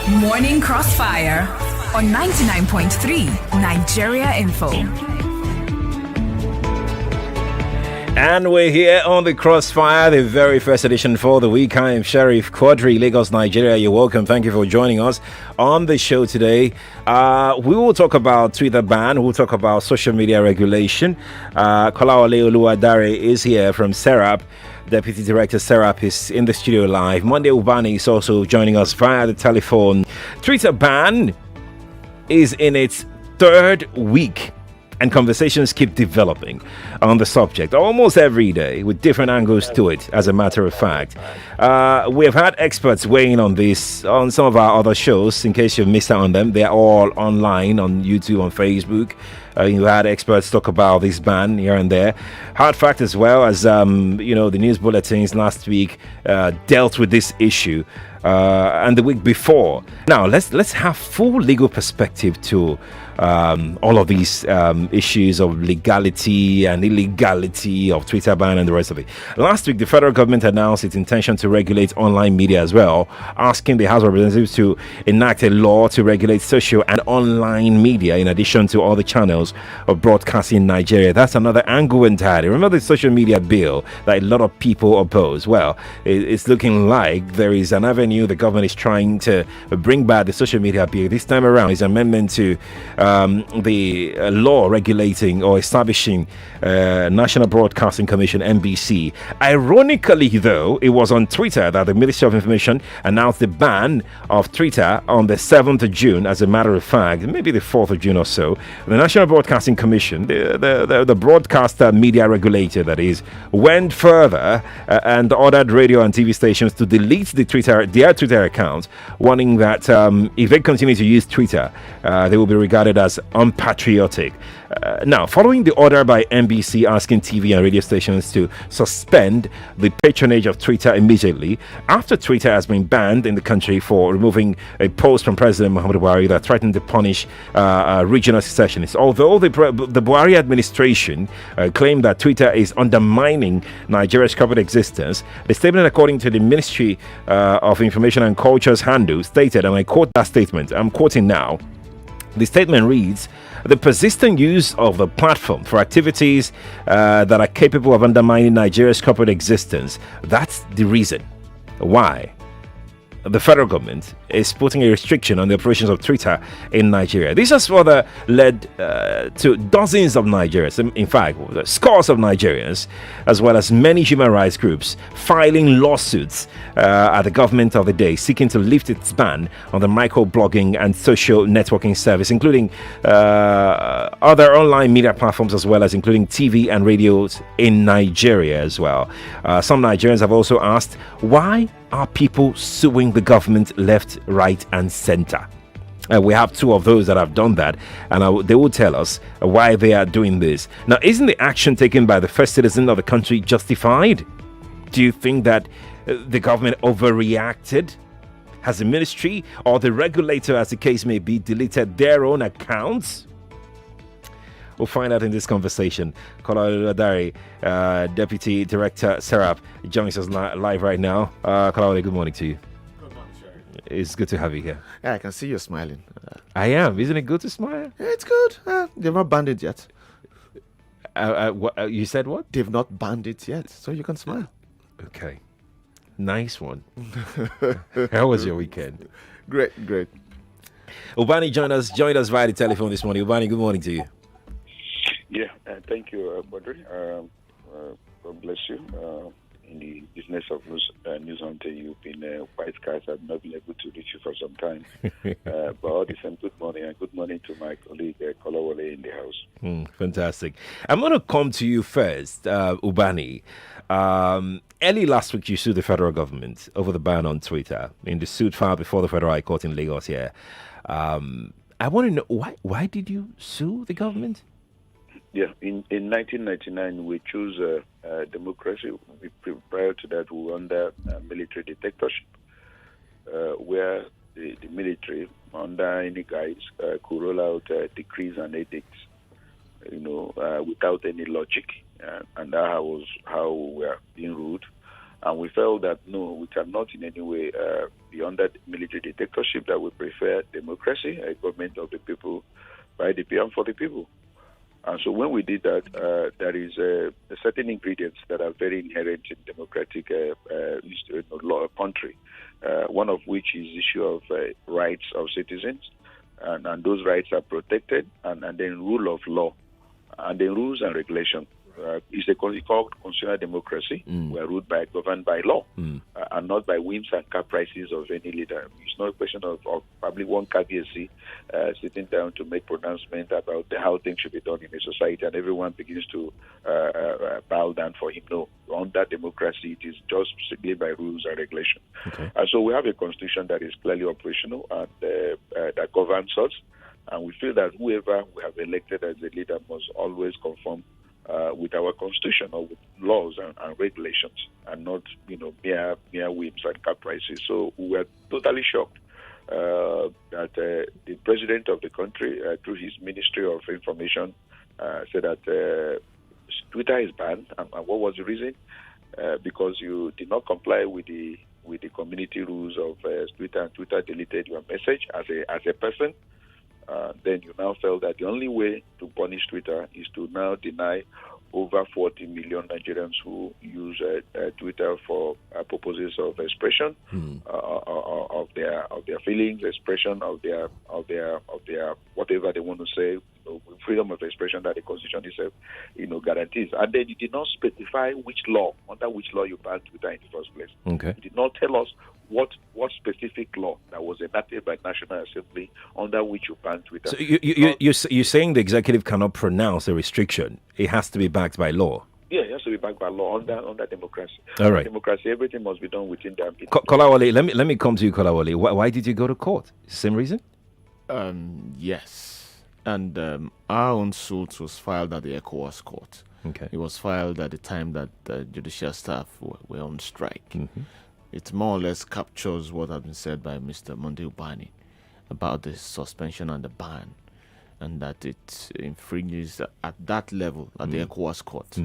Morning Crossfire on 99.3 Nigeria Info. And we're here on the Crossfire, the very first edition for the week. I am Sheriff Quadry, Lagos, Nigeria. You're welcome. Thank you for joining us on the show today. We will talk about Twitter ban. We'll talk about social media regulation. Kolawole Oluwadare is here from SERAP. Deputy Director SERAP is in the studio live. Monday Ubani is also joining us via the telephone. Twitter ban is in its third week, and conversations keep developing on the subject almost every day with different angles to it, as a matter of fact. We have had experts weighing on this on some of our other shows. In case you've missed out on them, they're all online on YouTube, on Facebook. You had experts talk about this ban here and there. Hard fact as well, as the news bulletins last week dealt with this issue, and the week before. Now let's have full legal perspective to all of these issues of legality and illegality of Twitter ban and the rest of it. Last week, the federal government announced its intention to regulate online media as well, asking the House of Representatives to enact a law to regulate social and online media in addition to all the channels of broadcasting in Nigeria. That's another angle entirely. Remember the social media bill that a lot of people oppose? Well, it's looking like there is an avenue the government is trying to bring back the social media bill. This time around is an amendment to the law regulating or establishing National Broadcasting Commission, NBC. Ironically, though, it was on Twitter that the Ministry of Information announced the ban of Twitter on the 7th of June. As a matter of fact, maybe the 4th of June or so, the National Broadcasting Commission, the broadcaster media regulator, that is, went further and ordered radio and TV stations to delete their Twitter accounts, warning that if they continue to use Twitter, they will be regarded as unpatriotic. Now, following the order by NBC asking TV and radio stations to suspend the patronage of Twitter immediately, after Twitter has been banned in the country for removing a post from President Muhammadu Buhari that threatened to punish regional secessionists. Although the Buhari administration claimed that Twitter is undermining Nigeria's corporate existence, the statement, according to the Ministry of Information and Culture's handle, stated, and I quote that statement, I'm quoting now, the statement reads, the persistent use of the platform for activities that are capable of undermining Nigeria's corporate existence, that's the reason why the federal government is putting a restriction on the operations of Twitter in Nigeria. This has further led to dozens of Nigerians, in fact, scores of Nigerians, as well as many human rights groups, filing lawsuits at the government of the day, seeking to lift its ban on the microblogging and social networking service, including other online media platforms, as well as including TV and radios in Nigeria as well. Some Nigerians have also asked, why are people suing the government left, right, and center? We have two of those that have done that, and they will tell us why they are doing this. Now, isn't the action taken by the first citizen of the country justified? Do you think that the government overreacted? Has the ministry or the regulator, as the case may be, deleted their own accounts? We'll find out in this conversation. Kolawole, Deputy Director SERAP, joins us live right now. Kolawole, good morning to you. Good morning, Sherry. It's good to have you here. Yeah, I can see you smiling. I am. Isn't it good to smile? Yeah, it's good. They've not banned it yet. You said what? They've not banned it yet, so you can smile. Okay. Nice one. How was your weekend? Great. Ubani joined us via the telephone this morning. Ubani, good morning to you. Yeah, thank you, Quadry. God bless you. In the business of news hunting, you've been quite scarce. I've not been able to reach you for some time. But all the same, good morning, and good morning to my colleague Kolawole in the house. Fantastic. I'm going to come to you first, Ubani. Early last week, you sued the federal government over the ban on Twitter in the suit filed before the Federal High Court in Lagos here. I want to know, why did you sue the government? Yeah, in 1999, we chose democracy. Prior to that, we were under military dictatorship, where the military, under any guise, could roll out decrees and edicts, without any logic. And that was how we were being ruled. And we felt that, no, we cannot in any way be under military dictatorship, that we prefer democracy, a government of the people, by the people, and for the people. And so when we did that, there is certain ingredients that are very inherent in democratic law country, one of which is the issue of rights of citizens, and those rights are protected, and then rule of law, and then rules and regulation. It's called constitutional democracy. We are governed by law, and not by whims and caprices of any leader. It's not a question of probably one KBSC sitting down to make pronouncement about how things should be done in a society, and everyone begins to bow down for him. No, on that democracy, it is just strictly by rules and regulation. Okay. And so we have a constitution that is clearly operational and that governs us. And we feel that whoever we have elected as a leader must always conform with our constitution or with laws and regulations, and not, mere whims and caprices. So we were totally shocked that the president of the country, through his Ministry of Information, said that Twitter is banned. And what was the reason? Because you did not comply with the community rules of Twitter, and Twitter deleted your message as a person. Then you now felt that the only way to punish Twitter is to now deny over 40 million Nigerians who use Twitter for purposes of expression of their feelings, expression of their whatever they want to say, freedom of expression that the Constitution itself, guarantees. And then you did not specify under which law you banned Twitter in the first place. Okay. You did not tell us what specific law that was enacted by National Assembly under which you banned Twitter. So you're saying the executive cannot pronounce a restriction. It has to be backed by law. Yeah, it has to be backed by law under democracy. All right. Democracy, everything must be done within the Kolawole, let me come to you, Kolawole. Why did you go to court? Same reason? Yes. And our own suit was filed at the ECOWAS court. Okay. It was filed at the time that the judicial staff were on strike. Mm-hmm. It more or less captures what has been said by Mr. Ubani about the suspension and the ban, and that it infringes at that level, at the ECOWAS court,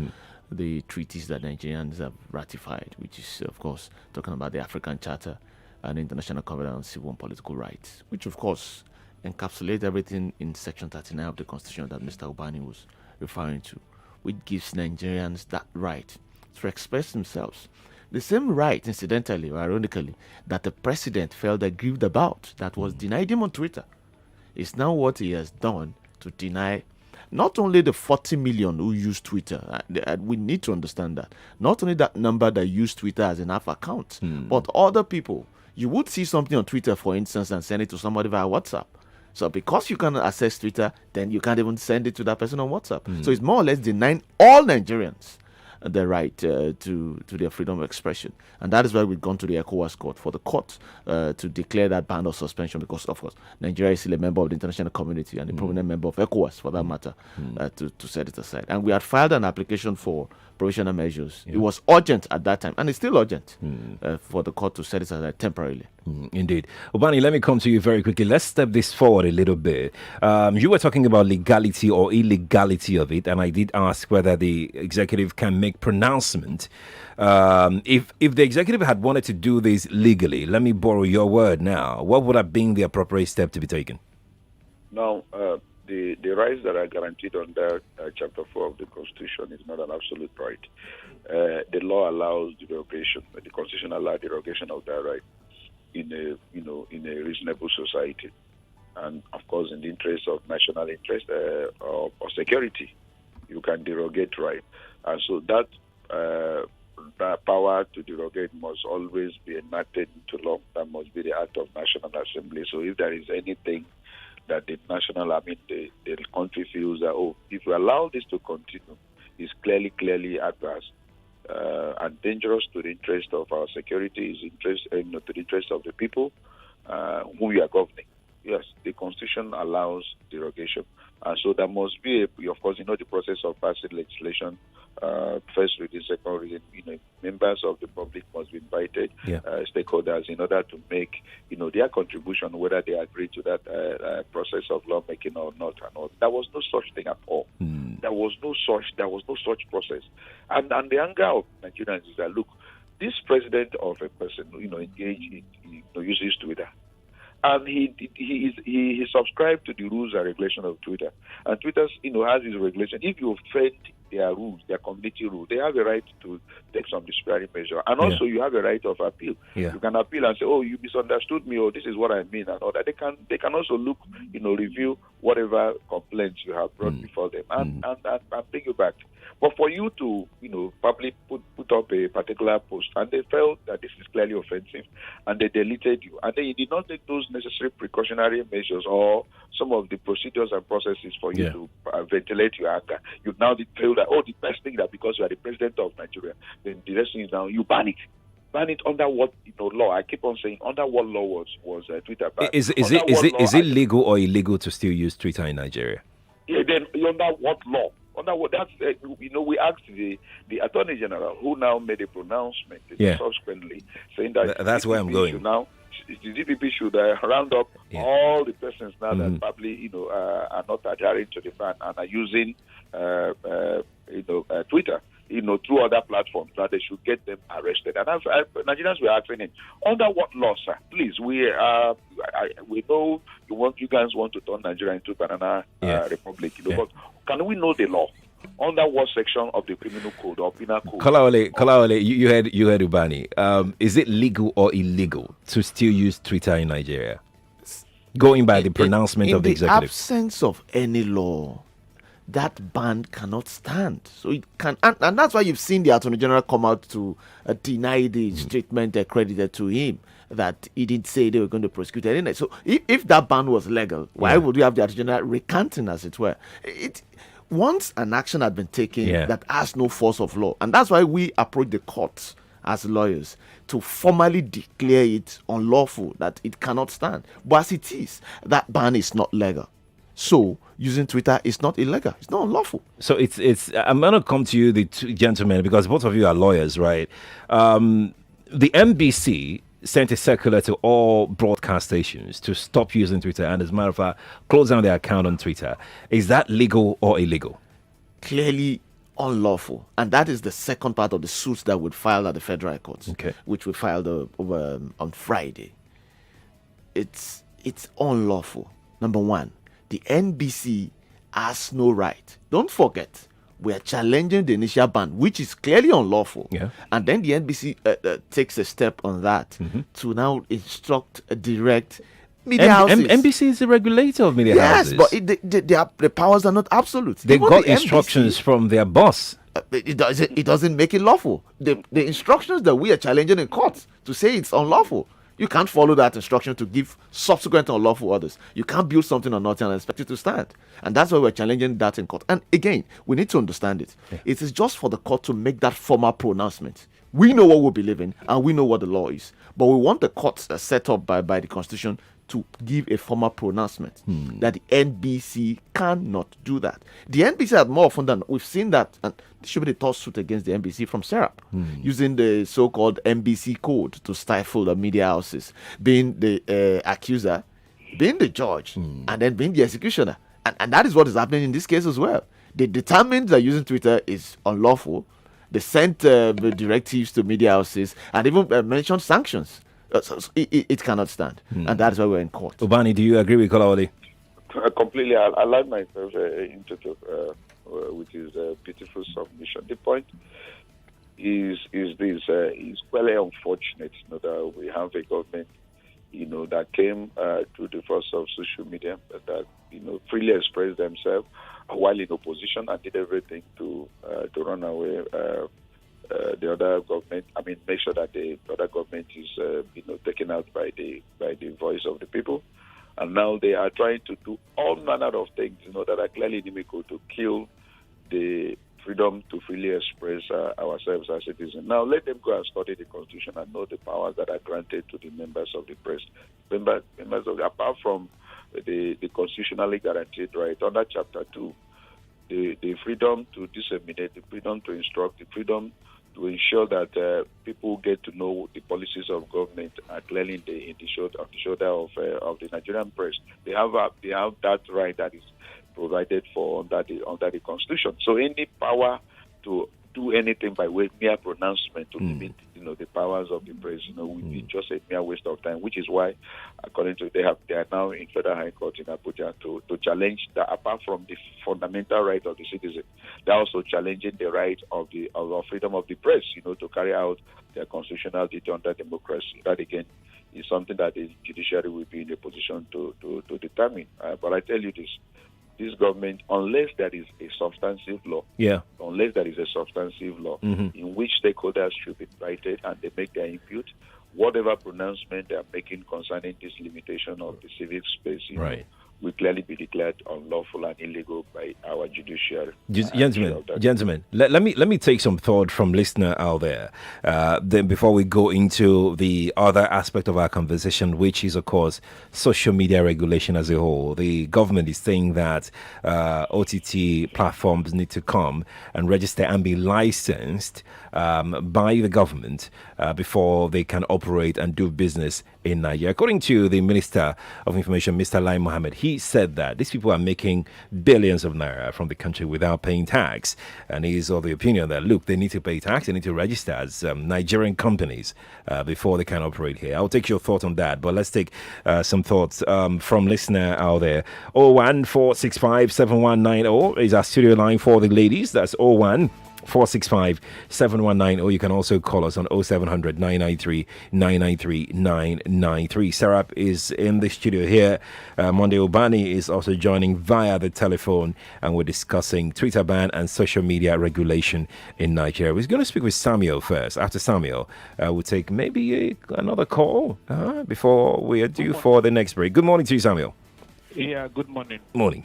the treaties that Nigerians have ratified, which is, of course, talking about the African Charter and the International Covenant on Civil and Political Rights, which, of course, encapsulate everything in Section 39 of the Constitution that Mr. Ubani was referring to, which gives Nigerians that right to express themselves. The same right, incidentally or ironically, that the president felt aggrieved about, that was denied him on Twitter, is now what he has done to deny not only the 40 million who use Twitter. We need to understand that. Not only that number that use Twitter as an half account, but other people. You would see something on Twitter, for instance, and send it to somebody via WhatsApp. So because you cannot access Twitter, then you can't even send it to that person on WhatsApp. So it's more or less denying all Nigerians the right to their freedom of expression. And that is why we've gone to the ECOWAS court, for the court to declare that ban or suspension, because, of course, Nigeria is still a member of the international community and a prominent member of ECOWAS, for that matter, to set it aside. And we had filed an application for provisional measures. It was urgent at that time, and it's still urgent for the court to set it aside temporarily. Indeed. Ubani, let me come to you very quickly. Let's step this forward a little bit. You were talking about legality or illegality of it, and I did ask whether the executive can make pronouncement. If the executive had wanted to do this legally, let me borrow your word now, what would have been the appropriate step to be taken? Now, the rights that are guaranteed under Chapter 4 of the Constitution is not an absolute right. The law allows derogation. The Constitution allows derogation of that right in a reasonable society, and of course, in the interest of national interest or security, you can derogate right. And so that power to derogate must always be enacted into law. That must be the act of National Assembly. So if there is anything that the country feels that, if we allow this to continue, is clearly adverse and dangerous to the interest of our security, to the interest of the people who we are governing. Yes, the Constitution allows derogation. And so there must be, of course, the process of passing legislation, first reading, second reading, members of the public must be invited, stakeholders, in order to make, their contribution, whether they agree to that process of lawmaking or not. There was no such thing at all. There was no such process. And the anger of Nigerians is that, look, this president of a person, engaged in, uses Twitter. And he subscribed to the rules and regulation of Twitter. And Twitter, has his regulation. If you offend their rules, their community rules, they have a right to take some disciplinary measure. And also, you have a right of appeal. Yeah. You can appeal and say, "Oh, you misunderstood me," or "This is what I mean," and all that. They can also look, review whatever complaints you have brought before them and bring you back. But for you to, probably put up a particular post, and they felt that this is clearly offensive, and they deleted you, and then you did not take those necessary precautionary measures or some of the procedures and processes for you to ventilate your anger. You now feel that, the best thing that because you are the president of Nigeria, then the next thing is now you ban it. Ban it under what law? I keep on saying under what law was Twitter banned? Is it legal or illegal to still use Twitter in Nigeria? Yeah, then under what law? Under what? That's we asked the Attorney General, who now made a pronouncement subsequently, saying that that's where I'm going now. The DPP should round up all the persons now that probably are not adhering to the ban and are using Twitter through other platforms, that they should get them arrested. And Nigerians were asking him, under what law, sir? Please, we know you guys want to turn Nigeria into banana republic, but can we know the law? Under what section of the criminal code or penal code? Kolawole, you heard Ubani. Is it legal or illegal to still use Twitter in Nigeria? Going by the pronouncement of the executive. In the absence of any law, that ban cannot stand. So it can, and that's why you've seen the Attorney General come out to deny the statement credited to him, that he didn't say they were going to prosecute anything. So if that ban was legal, why would we have the Attorney General recanting, as it were? Once an action had been taken that has no force of law, and that's why we approach the courts as lawyers to formally declare it unlawful, that it cannot stand. But as it is, that ban is not legal. So using Twitter is not illegal. It's not unlawful. So it's. I'm gonna come to you, the two gentlemen, because both of you are lawyers, right? The NBC sent a circular to all broadcast stations to stop using Twitter, and as a matter of fact, close down their account on Twitter. Is that legal or illegal? Clearly unlawful, and that is the second part of the suits that would file at the federal courts, which we filed on Friday. It's unlawful. Number one, the NBC has no right. Don't forget, we are challenging the initial ban, which is clearly unlawful. Yeah. And then the NBC takes a step on that to now instruct, direct media houses. NBC is the regulator of media houses. Yes, but the powers are not absolute. They got instructions from their boss. It doesn't make it lawful. The instructions that we are challenging in court to say it's unlawful, you can't follow that instruction to give subsequent unlawful orders. You can't build something on nothing and expect it to stand. And that's why we're challenging that in court. And again, we need to understand it. Yeah. It is just for the court to make that formal pronouncement. We know what we believe in and we know what the law is. But we want the courts set up by the Constitution to give a formal pronouncement that the NBC cannot do that. The NBC had more often than we've seen that, and there should be a toss suit against the NBC from Serap, using the so-called NBC code to stifle the media houses, being the accuser, being the judge, and then being the executioner. And that is what is happening in this case as well. They determined that using Twitter is unlawful. They sent directives to media houses and even mentioned sanctions. So it cannot stand, and that's why we're in court. Ubani, do you agree with Kolawole? Completely. I like myself into which is a beautiful submission. The point is this: it's very unfortunate that we have a government, that came through the force of social media, that freely expressed themselves while in opposition and did everything to run away. The other government, make sure that the other government is, taken out by the voice of the people, and now they are trying to do all manner of things, that are clearly inimical to kill the freedom to freely express ourselves as citizens. Now let them go and study the Constitution and know the powers that are granted to the members of the press. Members of apart from the constitutionally guaranteed right under Chapter 2, the freedom to disseminate, the freedom to instruct, the freedom to ensure that people get to know the policies of government are clearly on the shoulder of the Nigerian press. They have that right that is provided for under the Constitution. So any power to do anything by way mere pronouncement to limit, the powers of the press, would be just a mere waste of time. Which is why, according to they are now in Federal High Court in Abuja to challenge that. Apart from the fundamental right of the citizen, they're also challenging the right of the freedom of the press, to carry out their constitutional duty under democracy. That again is something that the judiciary will be in a position to determine. But I tell you this government, unless there is a substantive law, in which stakeholders should be invited and they make their input, whatever pronouncement they are making concerning this limitation of the civic space, will clearly be declared unlawful and illegal by our judiciary. Gentlemen, let me take some thought from listener out there. Then before we go into the other aspect of our conversation, which is of course social media regulation as a whole. The government is saying that OTT platforms need to come and register and be licensed by the government before they can operate and do business in Nigeria. According to the Minister of Information, Mr. Lai Mohammed, he said that these people are making billions of naira from the country without paying tax. And he's of the opinion that, look, they need to pay tax, they need to register as Nigerian companies before they can operate here. I'll take your thought on that, but let's take some thoughts from listener out there. 014657190 is our studio line for the ladies. That's 014657190, or you can also call us on 0700 993 993 993. Sarap is in the studio here. Monday Ubani is also joining via the telephone, and we're discussing Twitter ban and social media regulation in Nigeria. We're going to speak with Samuel first. After Samuel, we'll take maybe another call before we are due for the next break. Good morning to you, Samuel. Yeah, good morning. Morning.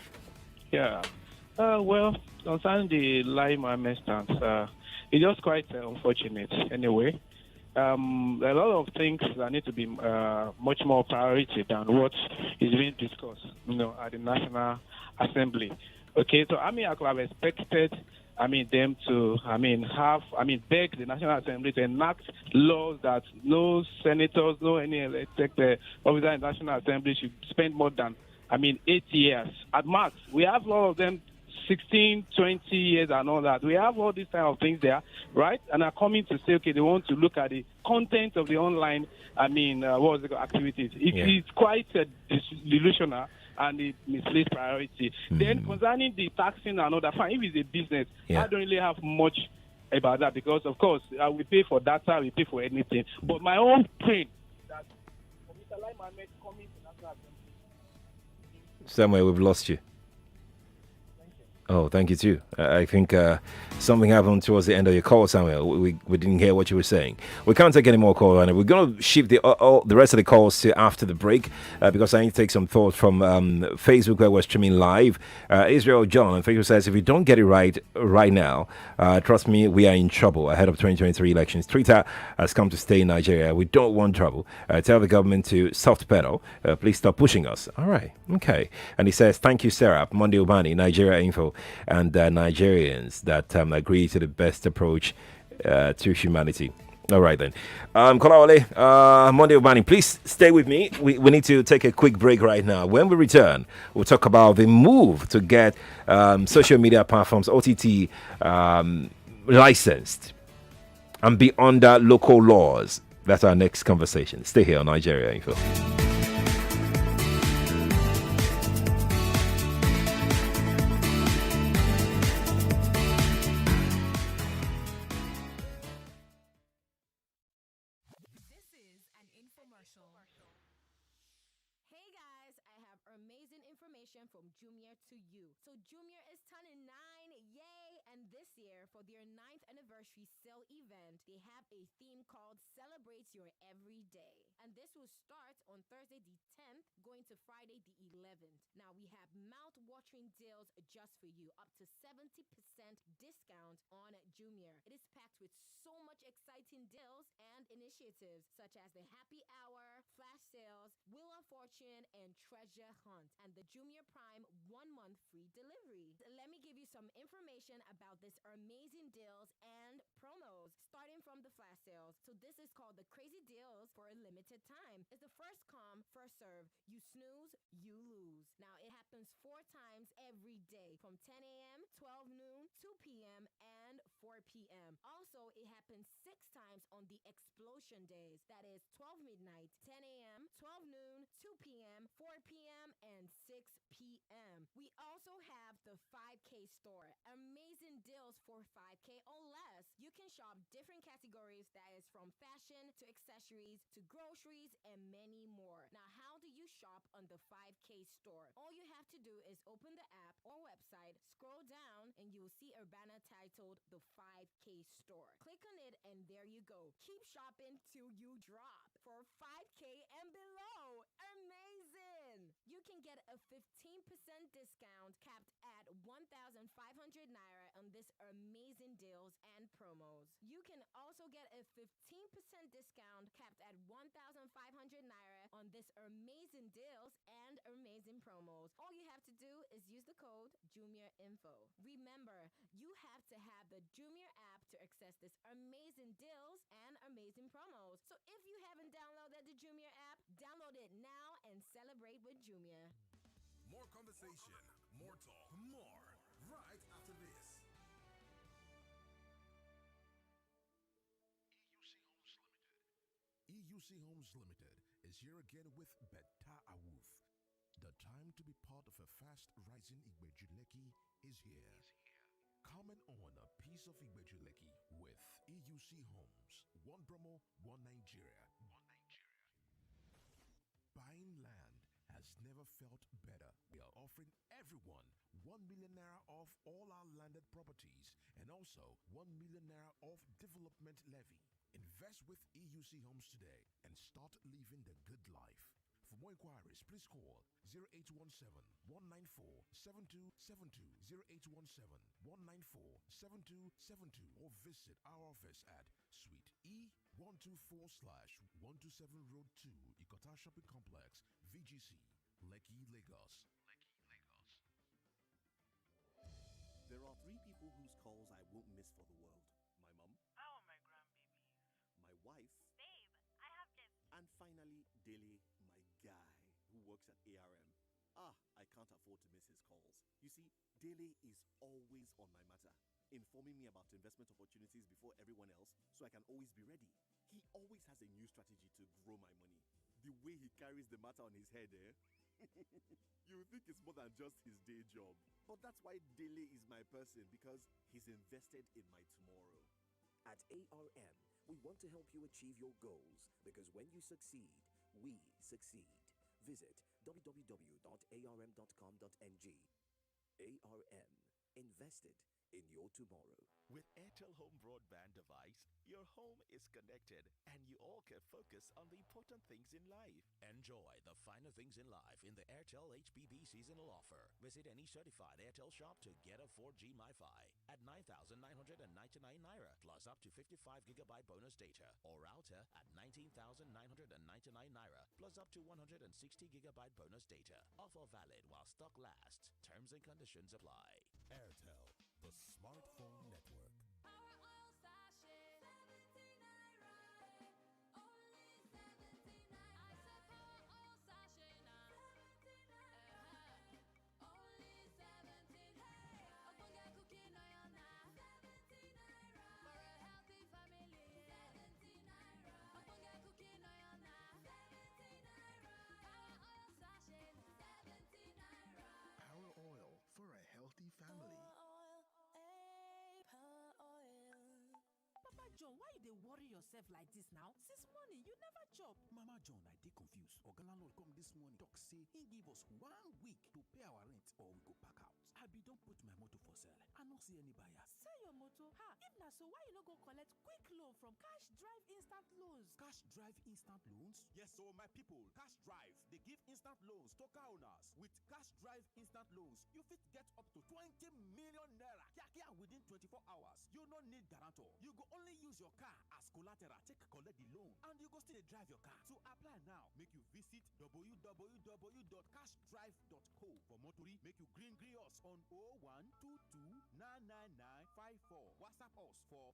Yeah. Well, concerning the Lai Mohammed stance, it's just quite unfortunate anyway. A lot of things that need to be much more priority than what is being discussed, at the National Assembly. Okay, so I could have expected, them to, beg the National Assembly to enact laws that no senators, no any elected officer in the National Assembly should spend more than, 8 years at max. We have a lot of them 16, 20 years and all that. We have all these kind of things there, right? And are coming to say, okay, they want to look at the content of the online, activities. It's quite delusional and it misleads priority. Then concerning the taxing and all that, fine, if it's a business, I don't really have much about that because, of course, we pay for data, we pay for anything. But my own pain that for Mr. Lai Mohammed coming to National Assembly. Somewhere we've lost you. Oh, thank you too. I think something happened towards the end of your call, Samuel. We didn't hear what you were saying. We can't take any more calls right now. We're going to shift the rest of the calls to after the break because I need to take some thoughts from Facebook where we're streaming live. Israel John on Facebook says, if we don't get it right now, trust me, we are in trouble ahead of 2023 elections. Twitter has come to stay in Nigeria. We don't want trouble. Tell the government to soft pedal. Please stop pushing us. All right. Okay. And he says, thank you, Sarah. Monday Ubani, Nigeria Info, and Nigerians that agree to the best approach to humanity. All right, then. Kolawole, Monday Ubani, please stay with me. We need to take a quick break right now. When we return, we'll talk about the move to get social media platforms, OTT, licensed and be under local laws. That's our next conversation. Stay here on Nigeria Info. From Junior to you. So Junior is turning 9, yay! And this year, for their 9th anniversary sale event, they have a theme called Celebrate Your Everyday. And this will start on Thursday the 10th, going to Friday the 11th. Now we have mouth-watering deals just for you, up to 70% discount on Junior. It is packed with so much exciting deals and initiatives, such as the Happy Hour, flash sales, Wheel of Fortune and Treasure Hunt and the Jumia Prime 1 month free delivery. Let me give you some information about this amazing deals and promos starting from the flash sales. So this is called the crazy deals for a limited time. It's the first come, first serve. You snooze, you lose. Now it happens 4 times every day from 10 a.m., 12 noon, 2 p.m., and 4 p.m. Also, it happens 6 times on the explosion days. That is 12 midnight, 10 a.m., 12 noon, 2 p.m., 4 p.m., and 6 p.m. We also have the 5K store. Amazing deals for 5K or less. You can shop different categories, that is from fashion to accessories to groceries and many more. Now, how do you shop on the 5K store? All you have to do is open the app or website, scroll down, and you will see a banner titled the 5K store. Click on it and there you go. Keep shopping till you drop for 5K and below. Amazing! You can get a 15% discount capped at 1,500 naira on this amazing deals and promos. You can also get a 15% discount capped at 1,500 naira on this amazing deals and amazing promos. All you have to do is use the code JumiaInfo. Remember, you have to have the Jumia app to access this amazing deals and amazing promos. So if you haven't downloaded the Jumia app, download it now and celebrate with Jumia. More conversation, more talk, more right after this. EUC Homes Limited is here again with Beta Awoof. The time to be part of a fast rising Igbejuleki is here. Come and own a piece of Igbejuleki with EUC Homes. One Bromo, one Nigeria. Buying land has never felt better. We are offering everyone 1 million naira off all our landed properties and also 1 million naira off development levy. Invest with EUC Homes today and start living the good life. For more inquiries, please call 0817-194-7272, 0817-194-7272, or visit our office at Suite E124/127 Road 2, Ikota Shopping Complex, VGC, Lekki, Lagos. There are 3 people whose calls I won't miss for the world. My mom. How are my grandbabies? My wife. Babe, I have this. And finally, Dele, my guy, who works at ARM. I can't afford to miss his calls. You see, Dele is always on my matter, informing me about investment opportunities before everyone else so I can always be ready. He always has a new strategy to grow my money. The way he carries the matter on his head, you would think it's more than just his day job. But that's why Dele is my person, because he's invested in my tomorrow. At ARM, we want to help you achieve your goals, because when you succeed, we succeed. Visit www.arm.com.ng. ARM, invested in your tomorrow. With Airtel Home Broadband device, your home is connected and you all can focus on the important things in life. Enjoy the finer things in life in the Airtel HBB seasonal offer. Visit any certified Airtel shop to get a 4G MiFi at 9,999 naira plus up to 55 gigabyte bonus data, or router at 19,999 naira plus up to 160 gigabyte bonus data. Offer valid while stock lasts. Terms and conditions apply. Airtel, the smartphone network. Our oil sachet, 17 naira, only 17 naira. I said our oil sachet now, 17 naira, only 17 naira. Ogbonge cooking oil now, 17 naira. For a healthy family, 17 naira. Ogbonge cooking oil now, 17 naira. Our oil sachet, 17 naira. Power oil for a healthy family. Papa John, why you dey worry yourself like this now? Since morning, you never chop. Mama John, I dey confused. Oga landlord come this morning, talk say he give us 1 week to pay our rent or we go pack out. I be don put my motor for sale. I no see any buyer. Sell your motor? If na so, why you no go collect quick loan from Cash Drive Instant Loans? Cash Drive Instant Loans? Yes, so my people, Cash Drive, they give instant loans to car owners. With Cash Drive Instant Loans, you fit get up to 20 million naira kia within 24 hours. You no need guarantor. You go only use your car as collateral take collect the loan, and you go still drive your car. To apply now, make you visit www.cashdrive.ng www.cashdrive.co. For more tori, make you green us on 0122 WhatsApp us for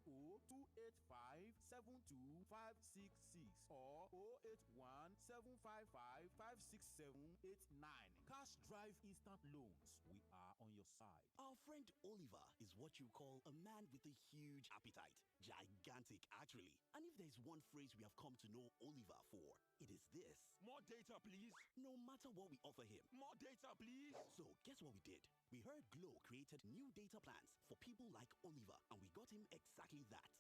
080-285-72566 or 081-755-56789. Cash Drive Instant Loans. We are on your side. Our friend Oliver is what you call a man with a huge appetite. Gigantic, actually. And if there's one phrase we have come to know Oliver for, it is this. More data, please. No matter what we offer him. More data, please. So, guess what we did? We heard Glow created new data plans for people like Oliver, and we got him exactly that.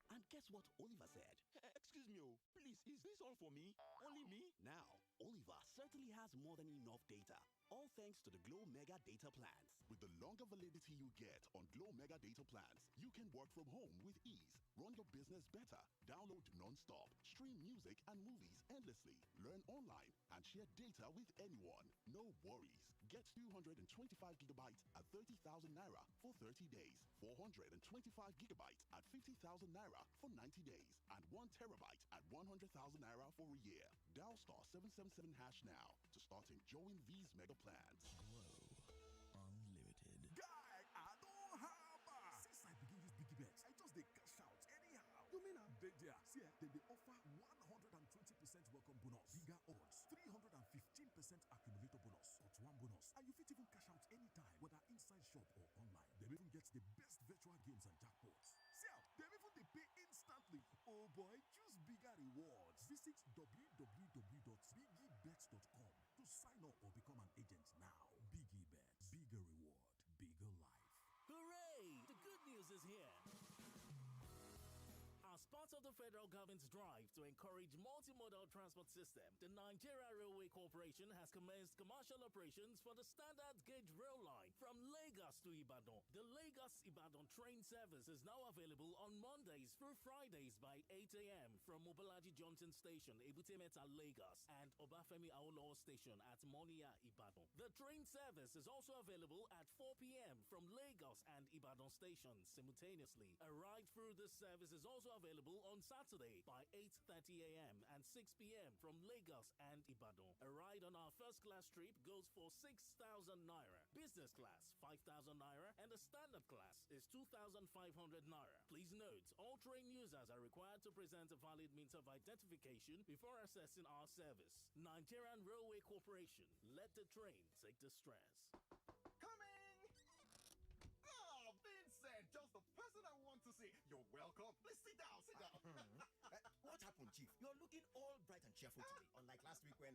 And guess what Oliver said? Excuse me, please, is this all for me? Only me? Now, Oliver certainly has more than enough data. All thanks to the Glow Mega Data Plans. With the longer validity you get on Glow Mega Data Plans, you can work from home with ease, run your business better, download non-stop, stream music and movies endlessly, learn online, and share data with anyone. No worries. Get 225 gigabytes at 30,000 naira for 30 days, 425 gigabytes at 50,000 naira for 90 days, and 1 terabyte at 100,000 naira for a year. Dial star 777 hash now to start enjoying these mega plans. Glow Unlimited. Guy, I don't have. Since I begin use Biggie Bets, I just dey cash out anyhow. You mean they see, they offer 120% welcome bonus, bigger odds, 315% accumulator bonus, or one bonus, and you fit even cash out anytime, whether inside shop or online. They even get the best virtual games and jackpots. See, they even they pay instantly. Oh boy, choose bigger rewards. Visit www.biggiebets.com to sign up or become an agent now. Biggie Bets, bigger reward, bigger life. Hooray! The good news is here. As part of the federal government's drive to encourage multimodal transport system, the Nigeria Railway Corporation has commenced commercial operations for the standard gauge rail line from Lagos to Ibadan. The Lagos-Ibadan train service is now available on Mondays through Fridays by 8 a.m. from Mobolaji Johnson Station, Ebute Metta, Lagos, and Obafemi Awolowo Station at Monia, Ibadan. The train service is also available at 4 p.m. from Lagos and Ibadan stations simultaneously. A ride through this service is also available on Saturday by 8:30 a.m. and 6 p.m. from Lagos and Ibadan. A ride on our first class trip goes for 6,000 naira. Business class 5,000 naira and the standard class is 2,500 naira. Please note, all train users are required to present a valid means of identification before accessing our service. Nigerian Railway Corporation, let the train take the stress. Coming! Oh, Vincent, just the person I want to see. You're welcome. Please sit down, sit down. What happened, Chief? You're looking all bright and cheerful today, unlike last week when...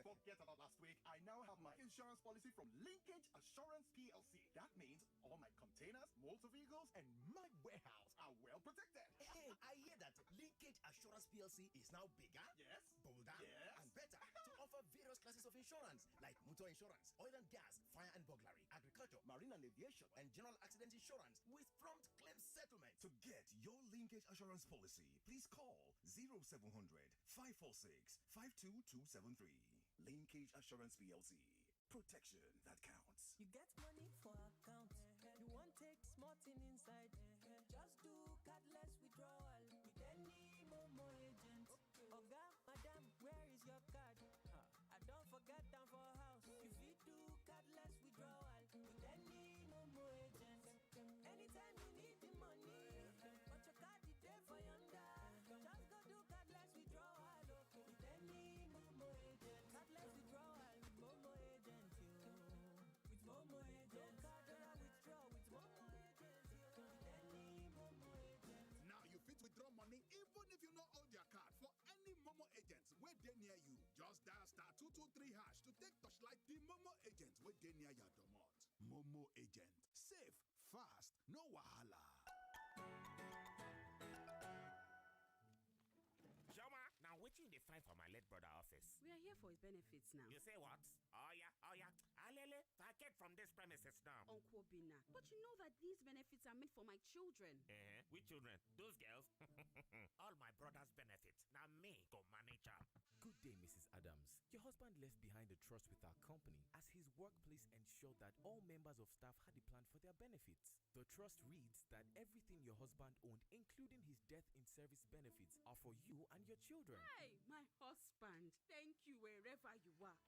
Forget about last week. I now have my insurance policy from Linkage Assurance PLC. That means all my containers, motor vehicles, and my warehouse are well protected. Hey, I hear that Linkage Assurance PLC is now bigger, yes, bolder, yes, and better to offer various classes of insurance like motor insurance, oil and gas, fire and burglary, agriculture, marine and aviation, and general accident insurance with prompt claim settlement. To get your Linkage Assurance policy, please call 0700 546 52273. Linkage Assurance PLC. Protection that counts. You get money for account. You want take small thing inside. Just do cardless withdrawal with any Momo agent. Oga, madam, where is your card? I don't forget them for house. If you do cardless withdrawal with any Momo agent. Anytime you need the money, but your card is there for yonder. Just go do cardless withdrawal with any Momo agent. Cardless withdrawal with Momo agent. With Momo agent. No card withdraw with Momo agent. With any Momo agent. Now you fit withdraw money even if you not hold your card for any Momo agents where they near you. Just dial star 223 hash to take touchlight the Momo agent where they near your domot. Momo agent. Safe, fast, no wahala. Joma, now wetin you dey find for my late brother office? We are here for his benefits now. You say what? Oh yeah. Alele, vacate from this premises now. Uncle Obina, but you know that these benefits are meant for my children. Which children? Those girls? All my brother's benefits. Now me go manage am. Good day, Mrs. Adams. Your husband left behind a trust with our company as his workplace ensured that all members of staff had a plan for their benefits. The trust reads that everything your husband owned, including his death in service benefits, are for you and your children. Hey, my husband, thank you wherever you are.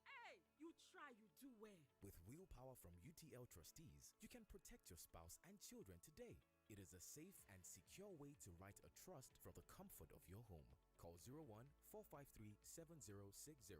With willpower from UTL trustees, you can protect your spouse and children today. It is a safe and secure way to write a trust from the comfort of your home. Call 01-453-7060,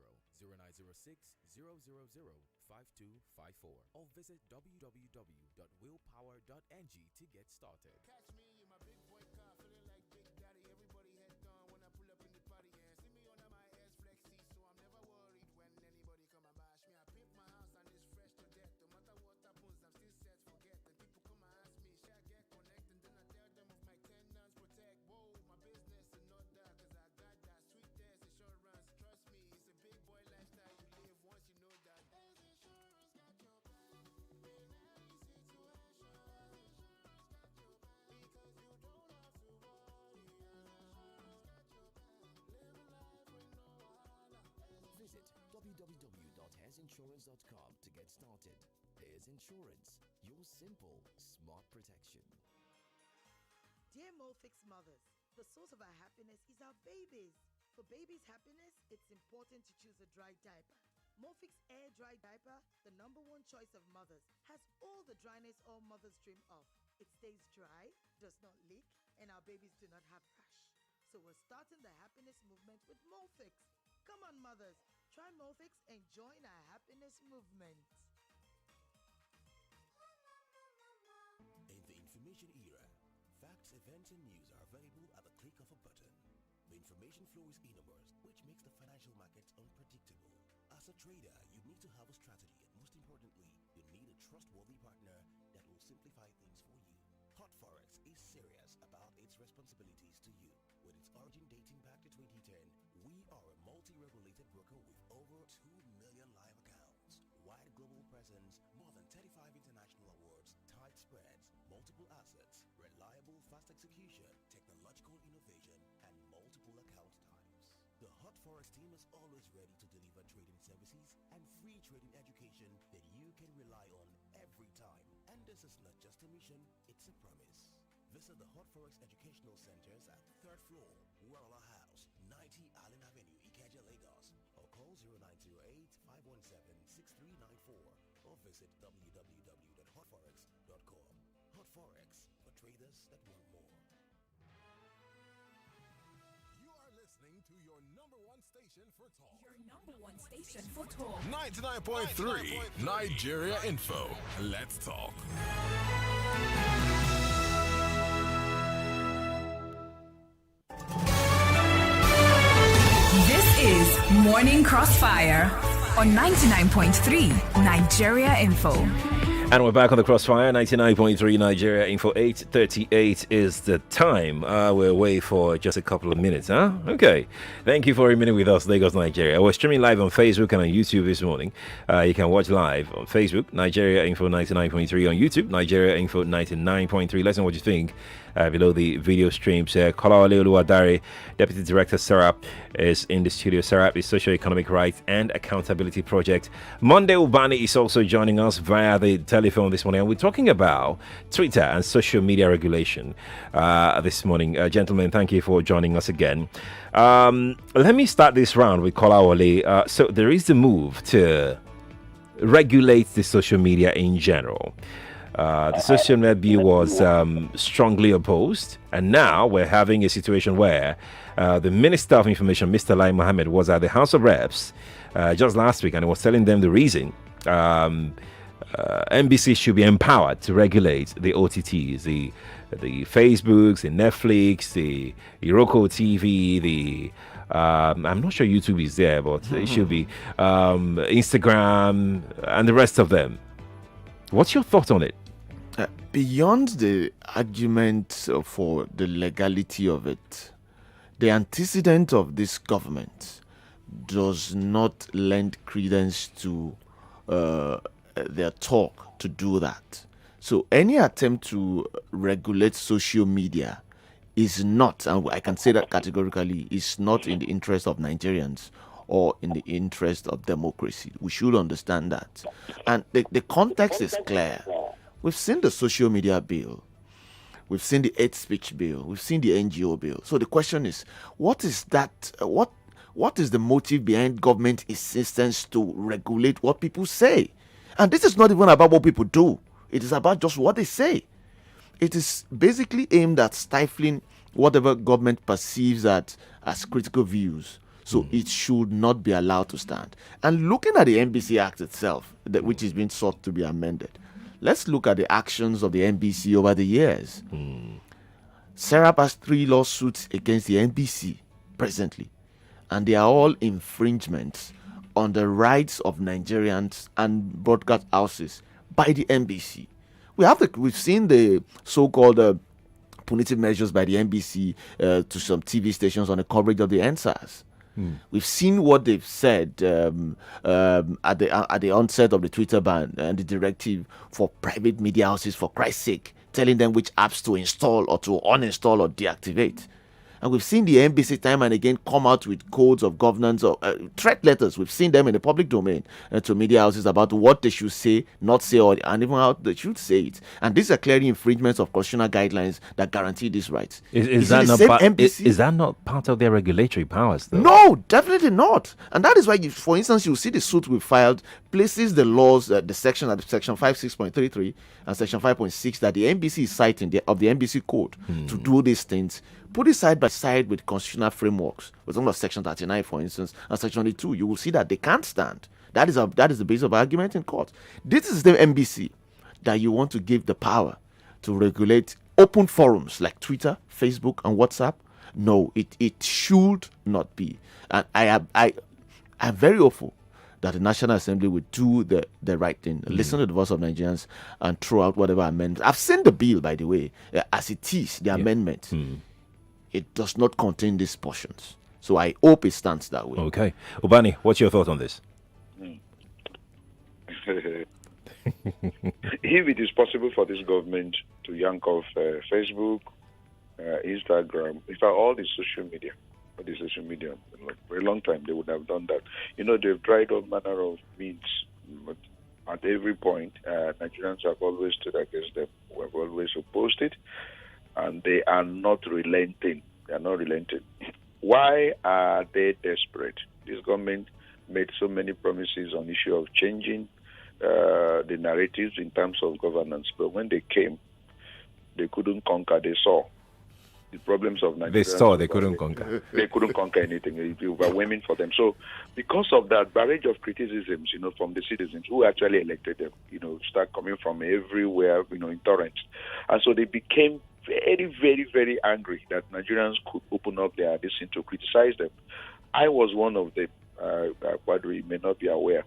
0906-000-5254, or visit www.willpower.ng to get started. Catch me in my big boy car, feeling like Big Daddy. Everybody head down when I pull up in the party, and see me under my ass flexi, so I'm never worried when anybody come and bash me. I pimp my house and it's fresh to death. No matter what happens, I'm still set forget. And people come and ask me, should I get connect? And then I tell them of my tenants protect. Whoa, my business is not that, cause I got that sweet ass insurance. Trust me, it's a big boy lifestyle you live once you know that. There's insurance got your back in any situation. Insurance got your back because you don't have to worry. Insurance got your back. Live a life with no wahala. Visit www.haisinsurance.com to get started. Hairs Insurance, your simple, smart protection. Dear Molfix mothers, the source of our happiness is our babies. For babies' happiness, it's important to choose a dry diaper. Molfix Air Dry Diaper, the #1 choice of mothers, has all the dryness all mothers dream of. It stays dry, does not leak, and our babies do not have rash. So we're starting the happiness movement with Molfix. Come on, mothers, try Molfix and join our happiness movement. In the information era, facts, events, and news are available at the click of a button. The information flow is enormous, which makes the financial markets unpredictable. As a trader, you need to have a strategy, and most importantly, you need a trustworthy partner that will simplify things for you. Hot Forex is serious about its responsibilities to you. With its origin dating back to 2010, we are a multi-regulated broker with over 2 million live accounts, wide global presence, more than 35 international awards, tight spreads, multiple assets, reliable fast execution, technological innovation, and multiple account types. The Hot Forex team is always ready to deliver trading services and free trading education that you can rely on every time. And this is not just a mission, it's a promise. Visit the Hot Forex Educational Centers at 3rd floor, Warala House, 90 Allen Avenue, Ikeja, Lagos, or call 0908-517-6394 or visit www.hotforex.com. Hot Forex, for traders that want more. You are listening to your #1 station for talk. Your #1 station for talk. 99.3 Nigeria Info. Let's talk. This is Morning Crossfire on 99.3 Nigeria Info. And we're back on the Crossfire, 99.3 Nigeria Info. 8:38 is the time. We're away for just a couple of minutes, huh? Okay. Thank you for remaining with us, Lagos, Nigeria. We're streaming live on Facebook and on YouTube this morning. You can watch live on Facebook, Nigeria Info 99.3, on YouTube, Nigeria Info 99.3. Let us know what you think below the video streams. Kolawole Oluwadare, Deputy Director, SERAP, is in the studio. SERAP is Socio-Economic Rights and Accountability Project. Monday Ubani is also joining us via the telephone this morning, and we're talking about Twitter and social media regulation this morning. Gentlemen, thank you for joining us again. Let me start this round with Kolawole. So there is the move to regulate the social media in general. The social media bill was strongly opposed, and now we're having a situation where the Minister of Information, Mr. Lai Mohammed, was at the House of Reps just last week, and he was telling them the reason NBC should be empowered to regulate the OTTs, the Facebooks, the Netflix, the Roku TV, I'm not sure YouTube is there, but it should be Instagram and the rest of them. What's your thought on it? Beyond the argument for the legality of it, the antecedent of this government does not lend credence to their talk to do that. So any attempt to regulate social media is not, and I can say that categorically, is not in the interest of Nigerians or in the interest of democracy. We should understand that. And the context is clear. We've seen the social media bill. We've seen the hate speech bill. We've seen the NGO bill. So the question is, what is that? What is the motive behind government insistence to regulate what people say? And this is not even about what people do. It is about just what they say. It is basically aimed at stifling whatever government perceives as critical views. So it should not be allowed to stand. And looking at the NBC Act itself, which is being sought to be amended, let's look at the actions of the NBC over the years. Serap has 3 lawsuits against the NBC presently, and they are all infringements on the rights of Nigerians and broadcast houses by the NBC. We've seen the so-called punitive measures by the NBC to some TV stations on the coverage of the NSAS. We've seen what they've said at the onset of the Twitter ban and the directive for private media houses, for Christ's sake, telling them which apps to install or to uninstall or deactivate. And we've seen the NBC time and again come out with codes of governance or threat letters. We've seen them in the public domain to media houses about what they should say, not say, and even how they should say it. And these are clearly infringements of constitutional guidelines that guarantee these rights. Is that not part of their regulatory powers, though? No, definitely not. And that is why, for instance, you see the suit we filed places the laws, the section at section 56.33 and section 5.6 that the NBC is citing of the NBC code to do these things. Put it side by side with constitutional frameworks. With some of section 39, for instance, and section 22, you will see that they can't stand. That is the base of argument in court. This is the NBC that you want to give the power to regulate open forums like Twitter, Facebook, and WhatsApp. No, it should not be. And I'm very hopeful that the National Assembly would do the right thing, listen to the voice of Nigerians, and throw out whatever amendments. I've seen the bill, by the way, as it is, the amendment. It does not contain these portions. So I hope it stands that way. Okay. Ubani, what's your thought on this? If it is possible for this government to yank off Facebook, Instagram, in fact, all the social media, for a long time, they would have done that. They've tried all manner of means. But at every point, Nigerians have always stood against them. We have always opposed it. And they are not relenting. They are not relenting. Why are they desperate? This government made so many promises on the issue of changing the narratives in terms of governance. But when they came, they couldn't conquer. They saw the problems of Nigeria. They couldn't conquer. They couldn't conquer anything. It was overwhelming for them. So because of that barrage of criticisms, from the citizens who actually elected them, start coming from everywhere, in torrents. And so they became very, very, very angry that Nigerians could open up their listening to criticize them. I was one of them, Quadry may not be aware,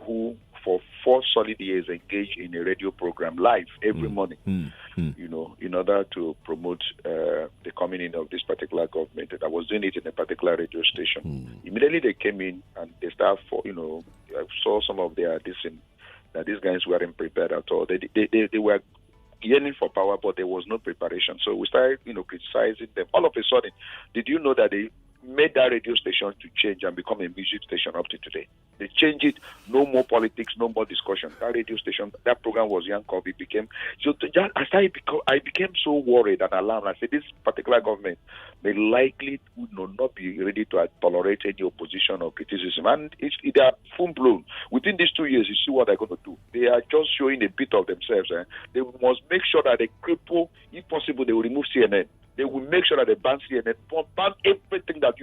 who for 4 solid years engaged in a radio program live every morning, in order to promote the coming in of this particular government. I was doing it in a particular radio station. Immediately they came in and they started I saw some of their listening that these guys weren't prepared at all. They were yearning for power, but there was no preparation. So we started, criticizing them. All of a sudden, did you know that they made that radio station to change and become a music station up to today? They changed it. No more politics, no more discussion. That radio station, that program was Yankov. It became I became so worried and alarmed. I said, this particular government may likely not be ready to tolerate any opposition or criticism. And they are full blown. Within these 2 years, you see what they're going to do. They are just showing a bit of themselves. They must make sure that they cripple, if possible, they will remove CNN. They will make sure that they ban CNN, ban everything that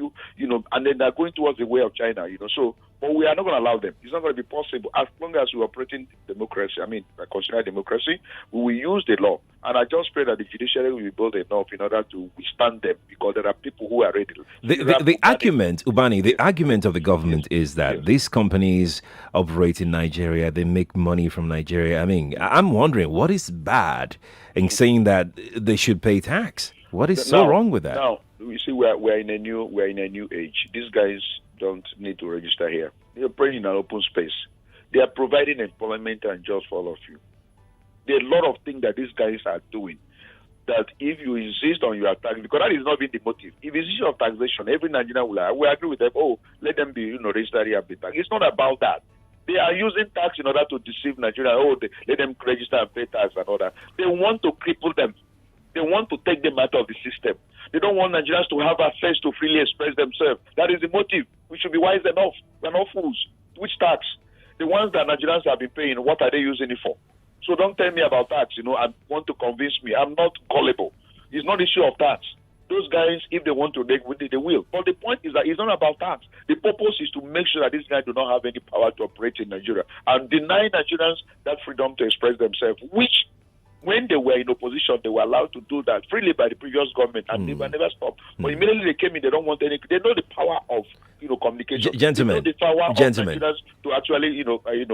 and then they're going towards the way of China, So, but we are not going to allow them. It's not going to be possible. As long as we operate in democracy, constitutional democracy, we will use the law. And I just pray that the judiciary will be bold enough in order to withstand them, because there are people who are ready. The argument, Ubani, the argument of the government is that these companies operate in Nigeria, they make money from Nigeria. I'm wondering, what is bad in saying that they should pay tax? What is so wrong with that? Now, you see, we're in a new age. These guys don't need to register here. They're operating in an open space. They are providing employment and jobs for all of you. There are a lot of things that these guys are doing that if you insist on your tax, because that is not being the motive. If it's issue of taxation, every Nigerian will agree with them. Oh, let them be, registered here. It's not about that. They are using tax in order to deceive Nigeria. Oh, let them register and pay tax and all that. They want to cripple them. They want to take them out of the system. They don't want Nigerians to have access to freely express themselves. That is the motive. We should be wise enough. We're not fools. Which tax? The ones that Nigerians have been paying, what are they using it for? So don't tell me about tax, and want to convince me. I'm not gullible. It's not issue of tax. Those guys, if they want to, they will. But the point is that it's not about tax. The purpose is to make sure that these guys do not have any power to operate in Nigeria and deny Nigerians that freedom to express themselves, which, when they were in opposition, they were allowed to do that freely by the previous government, and they were never stopped. But immediately they came in, they don't want any. They know the power of communication. Gentlemen, they know the power gentlemen, of Nigerians to actually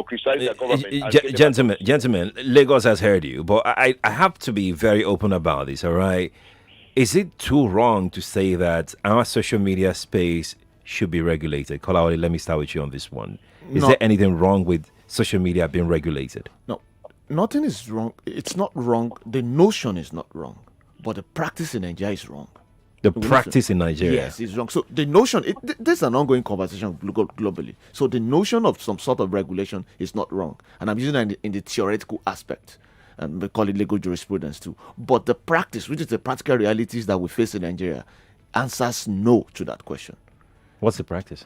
criticize their government. Gentlemen, Lagos has heard you, but I have to be very open about this. All right, is it too wrong to say that our social media space should be regulated? Kolawole, let me start with you on this one. Is there anything wrong with social media being regulated? No. Nothing is wrong. It's not wrong. The notion is not wrong, but the practice in Nigeria is wrong. The practice in Nigeria? Yes, it's wrong. So the notion, this is an ongoing conversation globally. So the notion of some sort of regulation is not wrong. And I'm using that in the theoretical aspect. And we call it legal jurisprudence too. But the practice, which is the practical realities that we face in Nigeria, answers no to that question. What's the practice?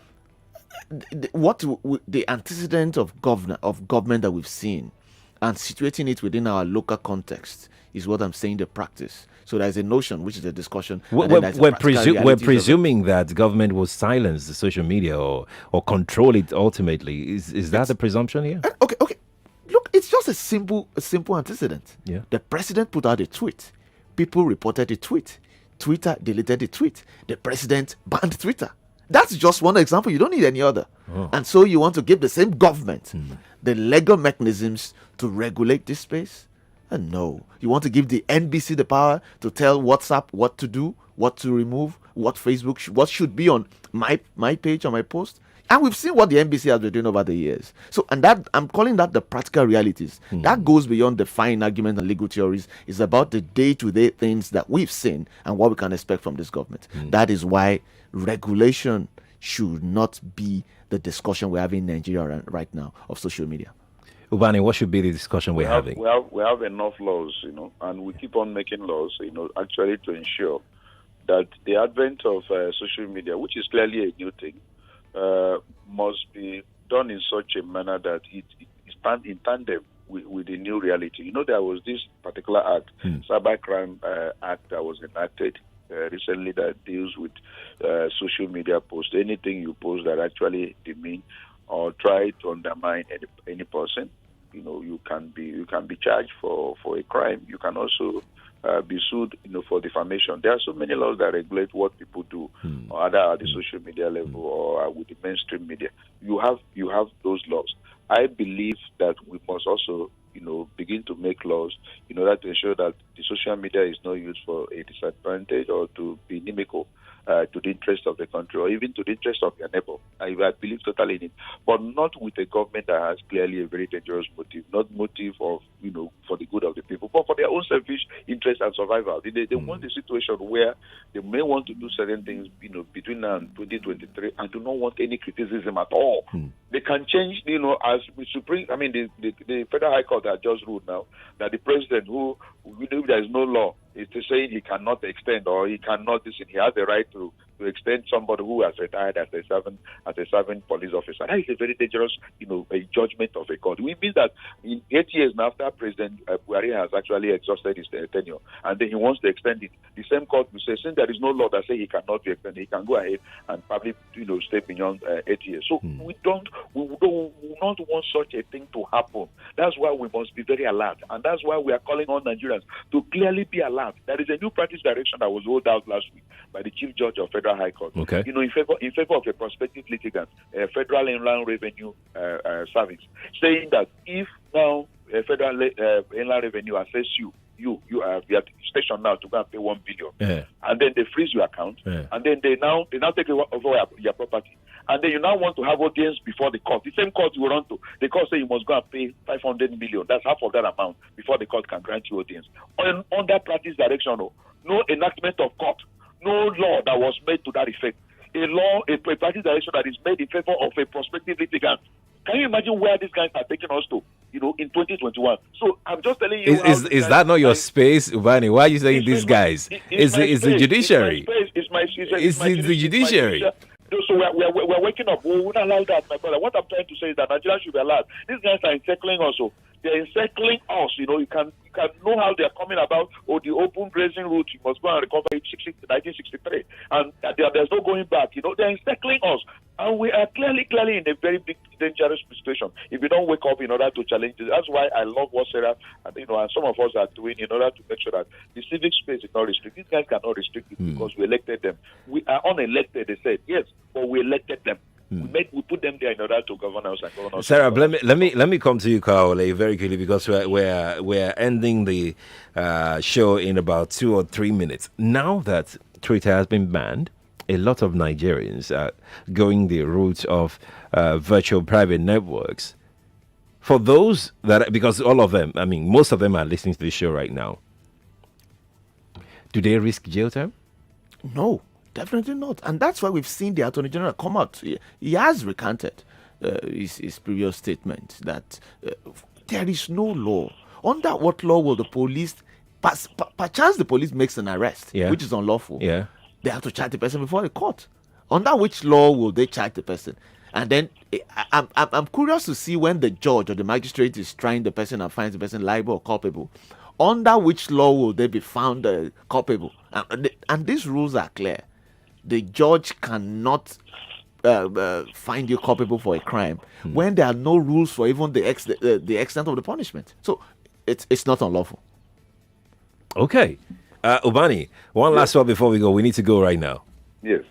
The antecedent of government that we've seen, and situating it within our local context is what I'm saying, the practice. So there's a notion, which is a discussion. We're presuming that government will silence the social media or control it ultimately. Is that the presumption here? Okay. Look, it's just a simple antecedent. Yeah. The president put out a tweet. People reported the tweet. Twitter deleted the tweet. The president banned Twitter. That's just one example. You don't need any other. Oh. And so you want to give the same government the legal mechanisms to regulate this space? And no. You want to give the NBC the power to tell WhatsApp what to do, what to remove, what Facebook, what should be on my page or my post? And we've seen what the NBC has been doing over the years. So, and that I'm calling that the practical realities. That goes beyond the fine argument and legal theories. It's about the day-to-day things that we've seen and what we can expect from this government. That is why regulation should not be the discussion we're having in Nigeria right now of social media. Ubani, what should be the discussion we're having? We have enough laws, and we keep on making laws, actually to ensure that the advent of social media, which is clearly a new thing, must be done in such a manner that it stands in tandem with the new reality. There was this particular act, Cybercrime Act, that was enacted recently that deals with social media posts. Anything you post that actually demean or try to undermine any person, you can be charged for a crime. You can also be sued, for defamation. There are so many laws that regulate what people do, either at the social media level or with the mainstream media. You have those laws. I believe that we must also, begin to make laws in order to ensure that the social media is not used for a disadvantage or to be inimical to the interest of the country or even to the interest of your neighbor. I believe totally in it, but not with a government that has clearly a very dangerous motive, not motive of, for the good of the people, but for their own selfish interest and survival. They want a situation where they may want to do certain things, between now and 2023 and do not want any criticism at all. They can change, as the Federal High Court has just ruled now that the president who, if there is no law, is to say he cannot extend or he cannot this. He has the right to extend somebody who has retired as a serving police officer. That is a very dangerous, a judgment of a court. We mean that in 8 years now after President Buhari has actually exhausted his tenure and then he wants to extend it, the same court will say, since there is no law that says he cannot be extended, he can go ahead and probably, stay beyond 8 years. So we don't want such a thing to happen. That's why we must be very alert, and that's why we are calling on Nigerians to clearly be alert. There is a new practice direction that was rolled out last week by the Chief Judge of Federal High Court. Okay. In favor of a prospective litigant, Federal Inland Revenue Service, saying that if now Federal Inland Revenue assess you are stationed now to go and pay 1 billion, and then they freeze your account, and then they now take over your property, and then you now want to have audience before the court. The same court you run to, the court say you must go and pay 500 million. That's half of that amount before the court can grant you audience. On that practice direction, no enactment of court, no law that was made to that effect. A practice direction that is made in favor of a prospective litigant. Can you imagine where these guys are taking us to, in 2021? So I'm just telling you. Is that not your space, Ubani? Why are you saying these guys? It's the judiciary. It's my space. It's the judiciary. So we're waking up. We won't allow that, my brother. What I'm trying to say is that Nigeria should be allowed. These guys are encircling us. They're encircling us. You can know how they're coming about. The open grazing route, you must go and recover it 1963. And there's no going back. They're encircling us. And we are clearly in a very big, dangerous situation if we don't wake up in order to challenge it. That's why I love what Sarah and some of us are doing in order to make sure that the civic space is not restricted. These guys cannot restrict it because we elected them. We are unelected, they said. Yes, but we elected them. We put them there in order to govern us and govern us. Sarah, let me come to you, Kolawole, very quickly because we're ending the show in about 2 or 3 minutes. Now that Twitter has been banned, a lot of Nigerians are going the route of virtual private networks. For those because all of them, most of them are listening to the show right now. Do they risk jail time? No. Definitely not. And that's why we've seen the Attorney General come out. He has recanted his previous statement that there is no law. Under what law will the police, perchance the police makes an arrest, which is unlawful. Yeah. They have to charge the person before the court. Under which law will they charge the person? And then I'm curious to see when the judge or the magistrate is trying the person and finds the person liable or culpable. Under which law will they be found culpable? And these rules are clear. The judge cannot find you culpable for a crime when there are no rules for even the extent of the punishment. So it's not unlawful. Okay. Ubani, one last one before we go. We need to go right now. Yes.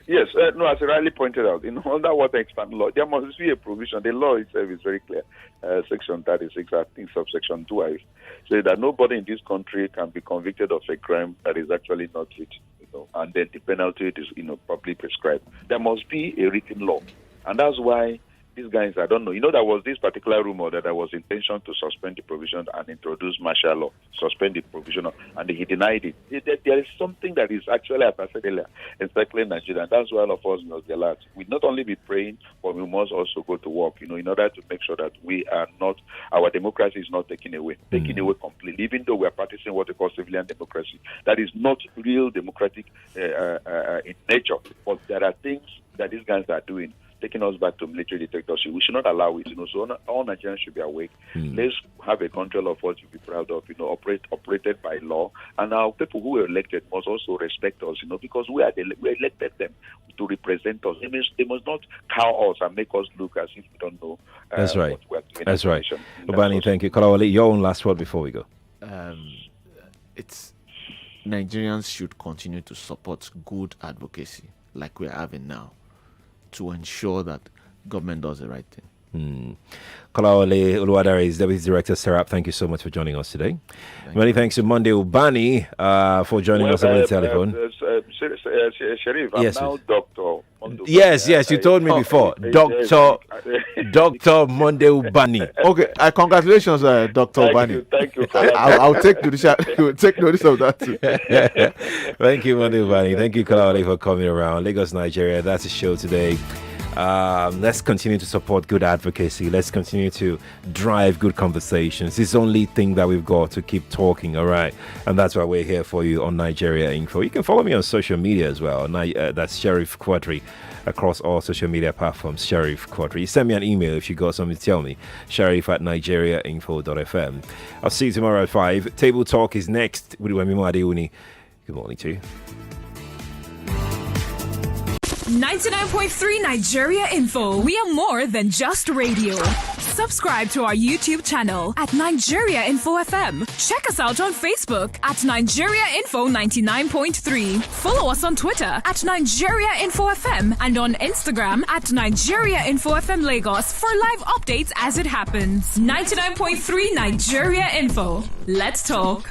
Yes, no, as you rightly pointed out, under water expand law, there must be a provision. The law itself is very clear. Section 36, I think subsection 2, I say that nobody in this country can be convicted of a crime that is actually not it, and then the penalty is, properly prescribed. There must be a written law, and that's why these guys, I don't know. There was this particular rumor that there was intention to suspend the provision and introduce martial law, suspend the provision, and he denied it. There is something that is actually, as I said earlier, encircling Nigeria, and that's why all of us must be alert. We not only be praying, but we must also go to work, in order to make sure that we are not, our democracy is not taken away completely, even though we are practicing what we call civilian democracy. That is not real democratic in nature, but there are things that these guys are doing, taking us back to military dictatorship. We should not allow it, So all Nigerians should be awake. Let's have a control of what you be proud of, operated by law. And our people who were elected must also respect us, because we elected them to represent us. They must not cow us and make us look as if we don't know. That's right. What we're doing. That's right. Ubani, thank you. Kolawole, your own last word before we go. It's Nigerians should continue to support good advocacy like we're having now, to ensure that government does the right thing. Kolawole Oluwadare is Deputy Director, Serap. Thank you so much for joining us today. Many thanks to Monday Ubani for joining us on the telephone. Sharif, I'm now Dr. Yes, you told me before. Dr. Monday Ubani. Okay, congratulations, Dr. Ubani. Thank you. I'll take notice of that too. Thank you, Monday Ubani. Thank you, Kolawole, for coming around. Lagos, Nigeria. That's the show today. Let's continue to support good advocacy. Let's continue to drive good conversations. It's the only thing that we've got to keep talking, all right? And that's why we're here for you on Nigeria Info. You can follow me on social media as well. That's Sheriff Quadry across all social media platforms, Sheriff Quadry. Send me an email if you got something to tell me, sheriff@nigeriainfo.fm. I'll see you tomorrow at 5. Table Talk is next with Wemimo Adeuni. Good morning to you. 99.3 Nigeria Info. We are more than just radio. Subscribe to our YouTube channel at Nigeria Info FM. Check us out on Facebook at Nigeria Info 99.3. Follow us on Twitter at Nigeria Info FM and on Instagram at Nigeria Info FM Lagos for live updates as it happens. 99.3 Nigeria Info. Let's talk.